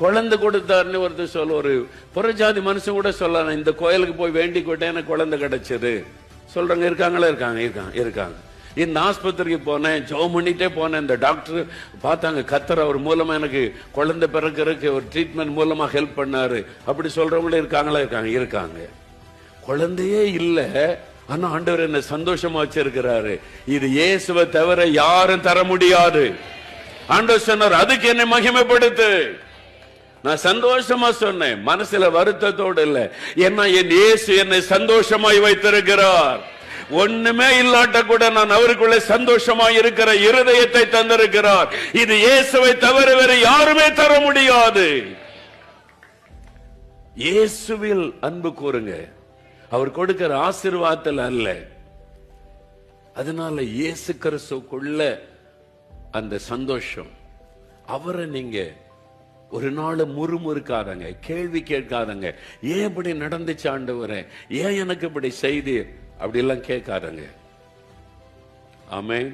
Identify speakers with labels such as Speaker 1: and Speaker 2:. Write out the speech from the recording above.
Speaker 1: குழந்தை கொடுத்தாருன்னு ஒருத்தர் சொல்ல, ஒரு புறஜாதி மனுஷன் கூட சொல்லலாம், இந்த கோயிலுக்கு போய் வேண்டிக் கொண்டேன் எனக்கு குழந்தை கிடைச்சது சொல்றவங்க இருக்காங்களா? இருக்காங்க. இந்த ஆஸ்பத்திரிக்கு போனேன், ஜெபம் பண்ணிட்டே போனேன், இந்த டாக்டர் பார்த்தாங்க, கத்தர் அவர் மூலமா எனக்கு குழந்தை பிறக்கிறதுக்கு ஒரு ட்ரீட்மெண்ட் மூலமா ஹெல்ப் பண்ணாரு, அப்படி சொல்றவங்களும் இருக்காங்களா? இருக்காங்க. குழந்தையே இல்ல, ஆனா ஆண்டவர் என்ன சந்தோஷமா வச்சிருக்கிறாரு. இது இயேசுவை தவிர யாரும் தர முடியாது. ஆண்டவர் சொன்னார், அதுக்கு என்னை மகிமைப்படுத்து. நான் சந்தோஷமா சொன்னேன், மனசுல வருத்தத்தோடு இல்ல. ஏன்னா என் இயேசு என்னை சந்தோஷமாய் வைத்திருக்கிறார். ஒண்ணுமே இல்லாட்ட கூட நான் அவருக்குள்ள சந்தோஷமா இருக்கிற இருதயத்தை தந்திருக்கிறார். இது இயேசுவை தவிர வேறு யாருமே தர முடியாது. இயேசுவில் அன்பு கூறுங்க, அவர் கொடுக்கிற ஆசீர்வாதத்தில் அல்ல. அதனால இயேசு கிறிஸ்துவுக்குள்ள அந்த சந்தோஷம், அவரை நீங்க ஒரு நாள் முறுமுறுக்காதங்க, கேள்வி கேட்காதங்க. ஏன் இப்படி நடந்துச்சு ஆண்டவரே, ஏன் எனக்கு இப்படி செய்தி, அப்படி எல்லாம் கேட்காதங்க. ஆமென்.